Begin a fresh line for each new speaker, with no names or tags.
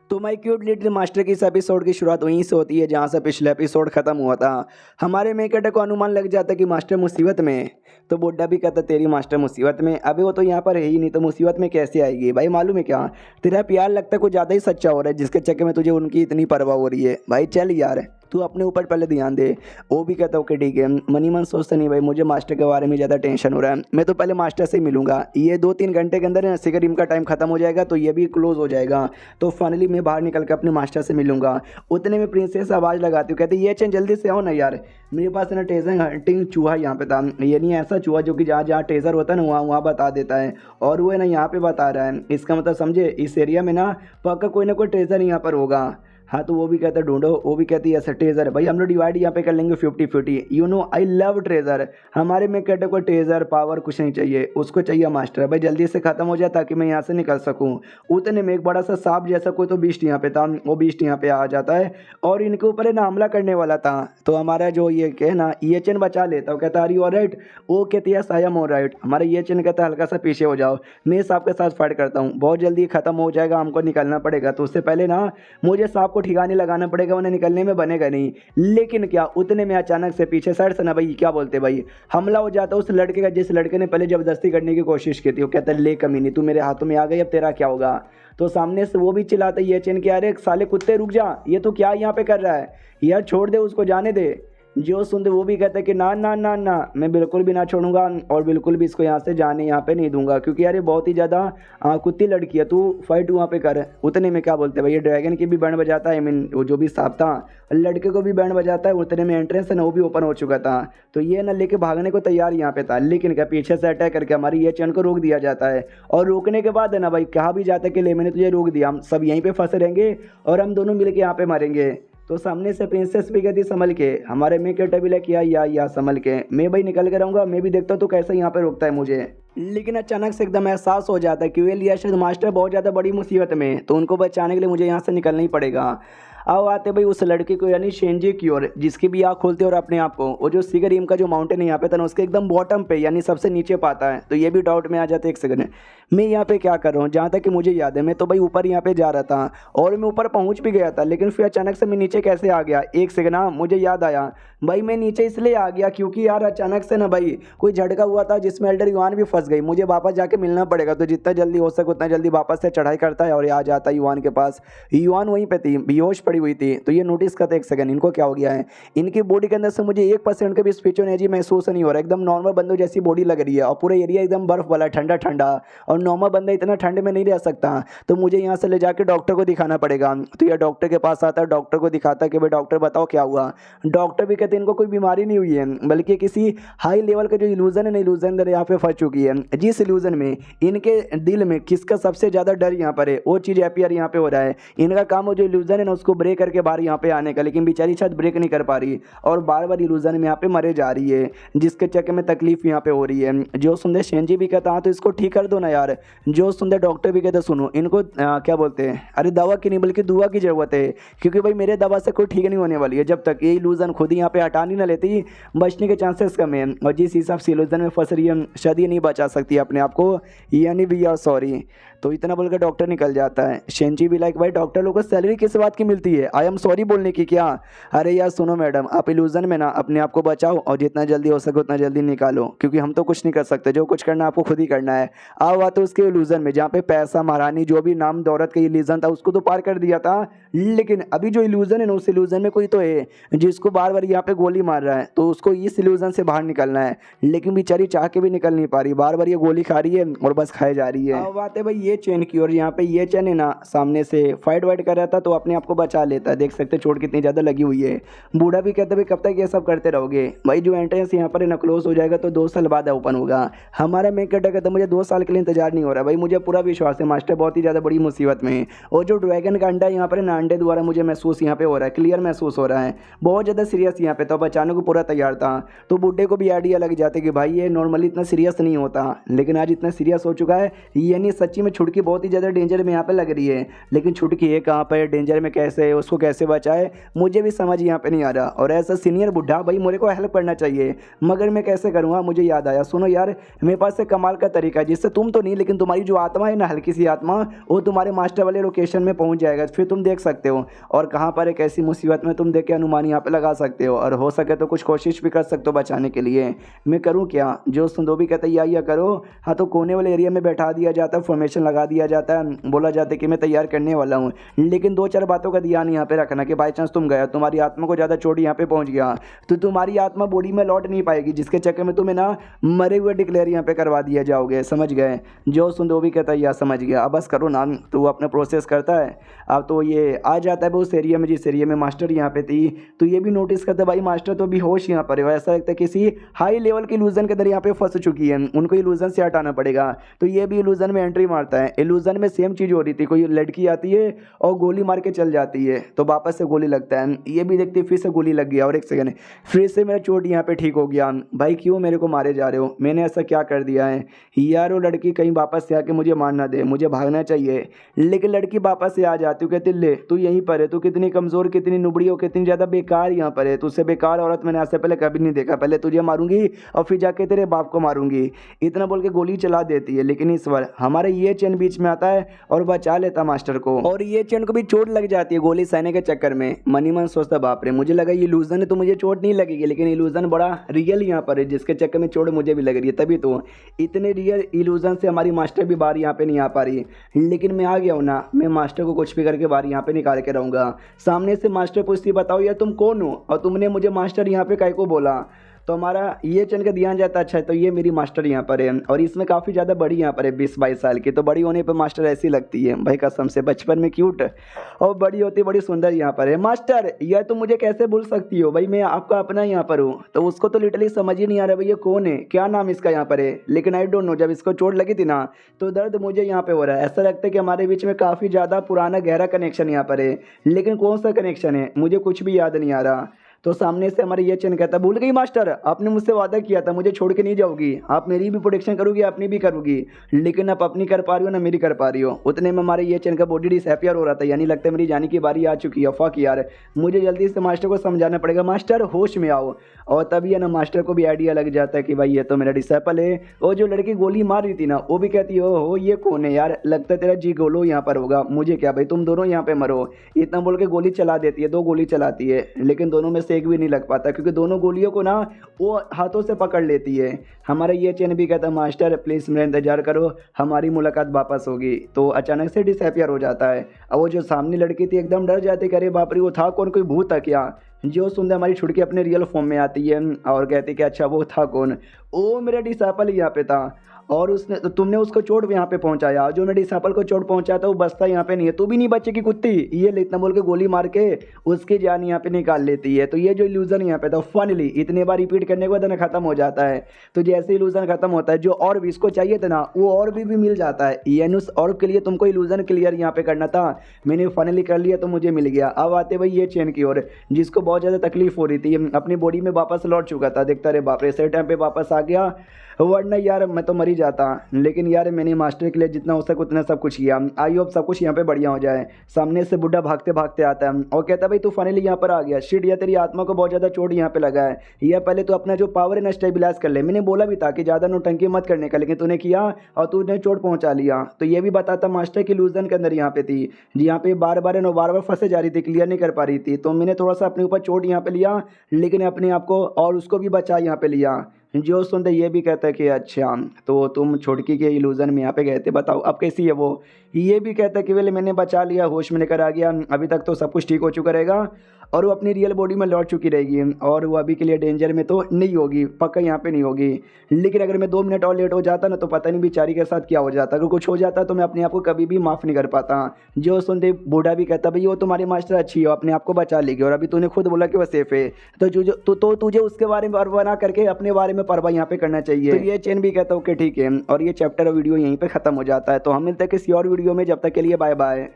तो my cute little master की इस एपिसोड की शुरुआत वहीं से होती है जहाँ से पिछला एपिसोड खत्म हुआ था। हमारे मेकटे को अनुमान लग जाता है कि मास्टर मुसीबत में है। तो बुड्ढा भी कहता तेरी मास्टर मुसीबत में, अभी वो तो यहाँ पर है ही नहीं, तो मुसीबत में कैसे आएगी भाई। मालूम है क्या, तेरा प्यार लगता है कुछ ज़्यादा ही सच्चा हो रहा है, जिसके चक्कर में तुझे उनकी इतनी परवाह हो रही है। भाई चल यार, तू अपने ऊपर पहले ध्यान दे। वो भी कहता ओके ठीक है। मनी मन सोचता नहीं भाई, मुझे मास्टर के बारे में ज़्यादा टेंशन हो रहा है, मैं तो पहले मास्टर से ही मिलूंगा। ये 2-3 घंटे के अंदर सिगरिम का टाइम खत्म हो जाएगा, तो ये भी क्लोज हो जाएगा। तो फाइनली मैं बाहर निकल के अपने मास्टर से मिलूंगा। उतने में प्रिंसेस आवाज़ लगाती हूँ, कहती ये चैन जल्दी से आओ ना यार, मेरे पास ना टेजर हंटिंग चूहा यहाँ पे था। ये नहीं ऐसा चूहा जो कि जहाँ जहाँ टेजर होता है ना वहाँ वहाँ बता देता है, और वो है ना यहाँ पे बता रहा है। इसका मतलब समझे, इस एरिया में ना पक्का कोई ना कोई टेजर यहाँ पर होगा। हाँ तो वो भी कहता है ढूंढो, वो भी कहती है ऐसा ट्रेजर है भाई, हम लोग डिवाइड यहाँ पे कर लेंगे 50-50। You know I love treasure. हमारे में कहते को ट्रेजर पावर कुछ नहीं चाहिए, उसको चाहिए मास्टर। भाई जल्दी से खत्म हो जाए ताकि मैं यहाँ से निकल सकूँ। उतने में एक बड़ा सा सांप जैसा कोई तो बीस्ट यहाँ पे था, वो बीस्ट यहाँ पे आ जाता है और इनके ऊपर है ना हमला करने वाला था। तो हमारा जो ये क्या है ना ये चैन बचा लेता, वो कहता आर यू ऑलराइट, वो कहती है आई एम ऑलराइट। हमारा ये चैन कहता है हल्का सा पीछे हो जाओ, मैं सांप के साथ फाइट करता हूँ, बहुत जल्दी खत्म हो जाएगा, हमको निकलना पड़ेगा। तो उससे पहले ना मुझे सांप ठिकाने लगाना पड़ेगा, उन्हें निकलने में बनेगा नहीं। लेकिन क्या उतने में अचानक से पीछे साइड से ना भाई क्या बोलते भाई हमला हो जाता उस लड़के का, जिस लड़के ने पहले जबरदस्ती करने की कोशिश की थी। वो कहता है ले कमीनी, तू मेरे हाथों में आ गई, अब तेरा क्या होगा। तो सामने से वो भी चिल्लाता है ये चैन के, अरे साले कुत्ते रुक जा, ये तो क्या यहाँ पे कर रहा है यार, छोड़ दे उसको, जाने दे। जो सुनते वो भी कहते हैं कि ना ना ना ना, मैं बिल्कुल भी ना छोड़ूंगा और बिल्कुल भी इसको यहाँ से जाने यहाँ पे नहीं दूंगा, क्योंकि यार ये बहुत ही ज़्यादा कुत्ती लड़की है, तू फाइट वहाँ पे कर। उतने में क्या बोलते हैं भाई, ये ड्रैगन की भी बैंड बजाता है, आई मीन वो जो भी सांप था लड़के को भी बैंड बजाता है। उतने में एंट्रेंस है ना वो भी ओपन हो चुका था, तो ये ना लेके भागने को तैयार यहाँ पे था। लेकिन क्या पीछे से अटैक करके हमारी ये चैन को रोक दिया जाता है, और रोकने के बाद है ना भाई कहा भी जाता है कि ले मैंने तुझे रोक दिया, हम सब यहीं पे फंसे रहेंगे और हम दोनों मिल के यहाँ पे मरेंगे। तो सामने से प्रिंसेस भी कहती संभल के, हमारे में केटा भी किया या संभल के, मैं भाई निकल के रहूँगा, मैं भी देखता हूँ तो कैसे यहाँ पे रोकता है मुझे। लेकिन अचानक से एकदम एहसास हो जाता है कि वे लिया शायद मास्टर बहुत ज़्यादा बड़ी मुसीबत में, तो उनको बचाने के लिए मुझे यहाँ से निकलना ही पड़ेगा। अब आते भाई उस लड़के को यानी शेंजी की ओर, जिसकी भी आँख खोलते और अपने आप को वो जो सिगरिम का जो माउंटेन है यहाँ पे था ना उसके एकदम बॉटम पे यानी सबसे नीचे पाता है। तो ये भी डाउट में आ जाता है एक सेकंड मैं यहाँ पे क्या कर रहा हूँ। जहाँ तक कि मुझे याद है मैं तो भाई ऊपर यहाँ पे जा रहा था और मैं ऊपर पहुँच भी गया था, लेकिन फिर अचानक से मैं नीचे कैसे आ गया। एक सेकंड, हाँ मुझे याद आया भाई, मैं नीचे इसलिए आ गया क्योंकि यार अचानक से ना भाई कोई झटका हुआ था जिसमें एल्डर युआन भी फंस गई, मुझे वापस जाके मिलना पड़ेगा। तो जितना जल्दी हो सके उतना जल्दी वापस से चढ़ाई करता है और आ जाता है युआन के पास। युआन वहीं पे थी, बेहोश पड़ी हुई थी। तो ये नोटिस करते एक सेकंड इनको क्या हो गया है, इनकी बॉडी के अंदर से मुझे 1% का भी स्पिरिचुअल एनर्जी महसूस नहीं हो रहा, एकदम नॉर्मल बंदों जैसी बॉडी लग रही है और पूरा एरिया एकदम बर्फ वाला ठंडा ठंडा, और नॉर्मल बंदा इतना ठंड में नहीं रह सकता। तो मुझे यहाँ से ले जाके डॉक्टर को दिखाना पड़ेगा। तो यह डॉक्टर के पास आता है, डॉक्टर को दिखाता है कि भाई डॉक्टर बताओ क्या हुआ। डॉक्टर भी कहते हैं इनको कोई बीमारी नहीं हुई है, बल्कि किसी हाई लेवल का जो इल्यूजन है ना, इल्यूजन अंदर यहाँ पे फंस चुकी है। जिस इल्यूजन में इनके दिल में किसका सबसे ज़्यादा डर यहाँ पर है वो चीज़ अपीयर यहाँ पे हो रहा है। इनका काम हो जो इल्यूजन है ना उसको ब्रेक करके बाहर यहाँ पे आने का, लेकिन बेचारी शायद ब्रेक नहीं कर पा रही और बार बार इल्यूजन में यहाँ पे मरे जा रही है, जिसके चक्कर में तकलीफ यहाँ पे हो रही है। जो सुंदर शेंजी भी कहता हाँ तो इसको ठीक कर दो ना यार। जो सुंदर डॉक्टर भी कहते सुनो इनको क्या बोलते हैं, अरे दवा की नहीं बल्कि दुआ की ज़रूरत है, क्योंकि भाई मेरे दवा से कोई ठीक नहीं होने वाली है जब तक ये इल्यूजन खुद ही यहाँ पे हटा नहीं ना लेती, बचने के चांसेस कम है। और जिस हिसाब से इल्यूजन में फंस रही है शायद ये नहीं बचा सकती अपने आप को, यानी वी आर सॉरी। तो इतना बोलकर डॉक्टर निकल जाता है। शेंजी भी लाइक भाई डॉक्टर लोगों को सैलरी किस बात की मिलती है, आई एम सॉरी बोलने की क्या। अरे यार सुनो मैडम, आप इल्यूजन में ना अपने आप को बचाओ और जितना जल्दी हो सके उतना जल्दी निकालो, क्योंकि हम तो कुछ नहीं कर सकते, जो कुछ करना आपको खुद ही करना है। आओ आते उसके इल्यूजन में जहाँ पे पैसा महारानी जो भी नाम दौलत का इल्यूजन था उसको तो पार कर दिया था, लेकिन अभी जो इल्यूजन है ना उस इल्यूजन में कोई तो है जिसको बार बार यहाँ पे गोली मार रहा है, तो उसको इस इल्यूजन से बाहर निकलना है। लेकिन बेचारी चाह के भी निकल नहीं पा रही, बार बार ये गोली खा रही है और बस खाए जा रही है। अब बात है भाई ये चैन की, और यहाँ पे ये चैन है ना सामने से फाइट वाइट कर रहा था तो अपने आप को बचा लेता है। देख सकते चोट कितनी ज़्यादा लगी हुई है। बूढ़ा भी कहता है भाई कब तक ये सब करते रहोगे। भाई जो एंट्रेंस यहाँ पर है ना क्लोज हो जाएगा तो 2 साल बाद ओपन होगा। हमारा मैं कहता मुझे 2 साल के लिए इंतजार नहीं हो रहा भाई, मुझे पूरा विश्वास है मास्टर बहुत ही ज़्यादा बड़ी मुसीबत में है। और जो ड्रैगन का अंडा यहाँ पर ना अंडे द्वारा मुझे महसूस यहाँ पे हो रहा है, क्लियर महसूस हो रहा है, बहुत ज़्यादा सीरियस यहाँ पे, तो बचाने को पूरा तैयार था। तो बूढ़े को भी आइडिया लग जाता है कि भाई ये नॉर्मली इतना सीरियस नहीं होता, लेकिन आज इतना सीरियस हो चुका है, यानी सच्ची में छुटकी बहुत ही ज़्यादा डेंजर में यहाँ पे लग रही है, लेकिन छुटकी है कहाँ पर, डेंजर में कैसे है, उसको कैसे बचाए मुझे भी समझ यहाँ पे नहीं आ रहा। और ऐसा सीनियर बुढ़ा भाई मेरे को हेल्प करना चाहिए, मगर मैं कैसे करूँगा। मुझे याद आया, सुनो यार मेरे पास से कमाल का तरीका है जिससे तुम तो नहीं लेकिन तुम्हारी जो आत्मा है ना, हल्की सी आत्मा, वो तुम्हारे मास्टर वाले लोकेशन में पहुँच जाएगा, फिर तुम देख सकते हो और कहाँ पर एक ऐसी मुसीबत में तुम देख के अनुमान यहाँ पे लगा सकते हो, और हो सके तो कुछ कोशिश भी कर सकते हो बचाने के लिए। मैं करूँ क्या? जो संदोबी कहता है या करो। हाँ तो कोने वाले एरिया में बैठा दिया जाता है, फॉर्मेशन लगा दिया जाता है, बोला जाता है कि मैं तैयार करने वाला हूँ, लेकिन 2-4 बातों का ध्यान यहाँ पे रखना कि बाई चांस तुम गया, तुम्हारी आत्मा को ज़्यादा चोट यहाँ पे पहुँच गया तो तुम्हारी आत्मा बॉडी में लौट नहीं पाएगी, जिसके चक्कर में तुम्हें ना मरे हुए डिक्लेयर यहाँ पे करवा दिया जाओगे, समझ गए? जो संदोबी कहता है या समझ गया, अब बस करो ना। तो वो अपना प्रोसेस करता है। अब तो ये आ जाता है उस एरिया में जिस एरिया में मास्टर यहाँ पे थी, तो ये भी नोटिस करता है भाई मास्टर तो भी होश यहाँ पर है, ऐसा लगता है किसी हाई लेवल की इल्यूजन के अंदर यहाँ पे फंस चुकी है, उनको इल्यूजन से हटाना पड़ेगा। तो ये भी इल्यूजन में एंट्री मारता है। इल्यूजन में सेम चीज़ हो रही थी, कोई लड़की आती है और गोली मार के चल जाती है, तो वापस से गोली लगता है, ये भी देखती फिर से गोली लग गया और 1 सेकंड फिर से मेरा चोट यहाँ पे ठीक हो गया। भाई क्यों मेरे को मारे जा रहे हो? मैंने ऐसा क्या कर दिया है यार? वो लड़की कहीं वापस से आके मुझे मार ना दे, मुझे भागना चाहिए, लेकिन लड़की वापस से आ जाती हूँ, कहती ले तू यहीं पर है, तू कितनी कमज़ोर, कितनी नुबड़ी हो, कितनी ज़्यादा बेकार यहाँ पर है, तुझसे बेकार औरत मैंने आज से पहले कभी नहीं देखा, पहले तुझे मारूंगी और फिर जाके तेरे बाप को मारूंगी। इतना बोल के गोली चला देती है, लेकिन इस बार हमारे ये चैन बीच में आता है और बचा लेता मास्टर को, और ये चैन को भी चोट लग जाती है गोली सहने के चक्कर में। मनी मन सोचता बाप रे, मुझे लगा ये इल्यूजन है तो मुझे चोट नहीं लगेगी, लेकिन इल्यूजन बड़ा रियल यहाँ पर है जिसके चक्कर में चोट मुझे भी लग रही है, तभी तो इतने रियल इल्यूजन से हमारी मास्टर भी बाहर यहाँ पे नहीं आ पा रही। लेकिन मैं आ गया हूँ ना, मैं मास्टर को कुछ भी करके बाहर यहाँ पे निकाल के रहूँगा। सामने से मास्टर पूछती बताओ यार तुम कौन हो और तुमने मुझे मास्टर यहाँ पे काहे को बोला? तो हमारा ये चैन का ध्यान जाता अच्छा है, तो ये मेरी मास्टर यहाँ पर है और इसमें काफ़ी ज़्यादा बड़ी यहाँ पर है, 20-22 साल की, तो बड़ी होने पे मास्टर ऐसी लगती है भाई कसम से, बचपन में क्यूट और बड़ी होती बड़ी सुंदर यहाँ पर है। मास्टर यह तुम मुझे कैसे भूल सकती हो भाई, मैं आपका अपना यहाँ पर हूँ। तो उसको तो लिटरली समझ ही नहीं आ रहा भाई ये कौन है, क्या नाम इसका यहाँ पर है, लेकिन आई डोंट नो, जब इसको चोट लगी थी ना तो दर्द मुझे यहाँ पे हो रहा है, ऐसा लगता है कि हमारे बीच में काफ़ी ज़्यादा पुराना गहरा कनेक्शन यहाँ पर है, लेकिन कौन सा कनेक्शन है मुझे कुछ भी याद नहीं आ रहा। तो सामने से हमारे ये चैन कहता भूल गई मास्टर, आपने मुझसे वादा किया था मुझे छोड़ के नहीं जाओगी, आप मेरी भी प्रोटेक्शन करोगी अपनी भी करोगी, लेकिन आप अपनी कर पा रही हो ना मेरी कर पा रही हो। उतने में हमारे ये चैन का बॉडी डिसअपियर हो रहा था, यानी लगता है मेरी जाने की बारी आ चुकी है। फक यार, मुझे जल्दी से मास्टर को समझाना पड़ेगा, मास्टर होश में आओ। और तभी है ना मास्टर को भी आइडिया लग जाता है कि भाई ये तो मेरा डिसेपल है। और जो लड़की गोली मार रही थी ना वो भी कहती हो ये कौन है यार, लगता है तेरा जी गोलो यहाँ पर होगा, मुझे क्या भाई तुम दोनों यहाँ पे मरो। इतना बोल के गोली चला देती है, 2 गोली चलाती है, लेकिन दोनों में से एक भी नहीं लग पाता क्योंकि दोनों गोलियों को ना वो हाथों से पकड़ लेती है। हमारा ये चैन भी कहता है मास्टर प्लीज़ मेरा इंतजार करो, हमारी मुलाकात वापस होगी। तो अचानक से डिसअपियर हो जाता है। अब वो जो सामने लड़की थी एकदम डर जाती है, अरे बाप रे वो था कौन, कोई भूत था क्या? जो सुनते हमारी छुटकी अपने रियल फॉर्म में आती है और कहती कि अच्छा वो था कौन, ओ मेरा डिसेपल यहाँ पे था और उसने तो तुमने उसको चोट यहाँ पे पहुँचाया, जो मेरे डिसेपल को चोट पहुँचाया था वो बचता यहाँ पे नहीं है, तू भी नहीं बचेगी कुत्ती, ये इतना बोल के गोली मार के उसकी जान यहाँ पे निकाल लेती है। तो ये जो इल्यूजन यहाँ पे था फाइनली इतने बार रिपीट करने के बाद ना खत्म हो जाता है। तो जैसे इल्यूजन खत्म होता है जो और भी इसको चाहिए था ना वो और भी मिल जाता है, यानी उस और के लिए तुमको इल्यूजन क्लियर यहाँ पे करना था, मैंने फाइनली कर लिया तो मुझे मिल गया। अब आते भाई ये चैन की ओर जिसको बहुत ज़्यादा तकलीफ हो रही थी, अपनी बॉडी में वापस लौट चुका था, देखता रहे बाप रे सही टाइम पे वापस आ गया, वरना यार मैं तो मर ही जाता। लेकिन यार मैंने मास्टर के लिए जितना हो सके उतना सब कुछ किया, आई होप सब कुछ यहाँ पे बढ़िया हो जाए। सामने से बुढ़ा भागते भागते आता है और कहता है भाई तू फाइनली यहाँ पर आ गया, शिट या तेरी आत्मा को बहुत ज़्यादा चोट यहाँ पे लगा है, यह पहले तो अपना जो पावर है ना स्टेबिलाइज कर ले, मैंने बोला भी था कि ज़्यादा नौटंकी मत करने का, लेकिन तूने किया और तूने चोट पहुँचा लिया। तो ये भी बताता मास्टर की इल्यूजन के अंदर यहाँ पे थी, यहाँ पे बार बार फंसे जा रही थी, क्लियर नहीं कर पा रही थी, तो मैंने थोड़ा सा अपने ऊपर चोट यहाँ पे लिया, लेकिन अपने आप को और उसको भी बचा यहाँ पे लिया। जो सुनते ये भी कहता है कि अच्छा तो तुम छुटकी के इल्यूजन में यहाँ पे गए थे, बताओ अब कैसी है वो। ये भी कहता है कि वेल मैंने बचा लिया, होश में लेकर आ गया, अभी तक तो सब कुछ ठीक हो चुका रहेगा और वो अपनी रियल बॉडी में लौट चुकी रहेगी और वो अभी के लिए डेंजर में तो नहीं होगी, पक्का यहाँ पे नहीं होगी। लेकिन अगर मैं 2 मिनट और लेट हो जाता ना तो पता नहीं बेचारी के साथ क्या हो जाता, अगर कुछ हो जाता तो मैं अपने आप को कभी भी माफ़ नहीं कर पाता। जो सुनते बूढ़ा भी कहता भाई वो तुम्हारी मास्टर अच्छी हो, अपने आप को बचा लेगी और अभी तूने खुद बोला कि वह सेफ है, तो तुझे उसके बारे में परवाह ना करके अपने बारे में परवाह यहाँ पे करना चाहिए। तो ये चैन भी कहता ओके ठीक है, और ये चैप्टर और वीडियो यहीं पे खत्म हो जाता है। तो हम मिलते हैं किसी और वीडियो में, जब तक के लिए बाय बाय।